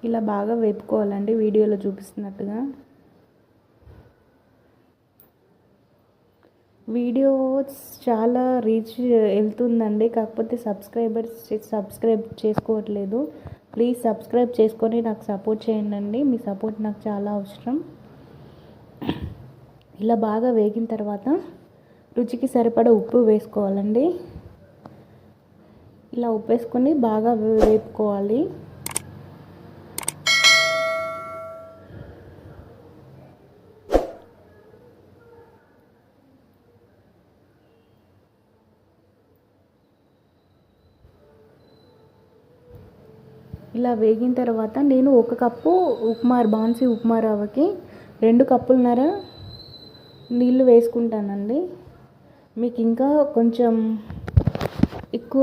ఇలా బాగా వేపుకోవాలండి వీడియోలో చూపిస్తున్నట్టుగా. వీడియో చాలా రీచ్ వెళ్తుందండి, కాకపోతే సబ్స్క్రైబ్ చేసుకోవట్లేదు. ప్లీజ్ సబ్స్క్రైబ్ చేసుకొని నాకు సపోర్ట్ చేయండి. మీ సపోర్ట్ నాకు చాలా అవసరం. ఇలా బాగా వేగిన తర్వాత రుచికి సరిపడా ఉప్పు వేసుకోవాలండి. ఇలా ఉప్పు వేసుకొని బాగా వేపుకోవాలి. ఇలా వేగిన తర్వాత నేను 1 కప్పు బాన్సీ ఉప్మా రవ్వకి 2 కప్పులన్నర నీళ్ళు వేసుకుంటానండి. మీకు ఇంకా కొంచెం ఎక్కువ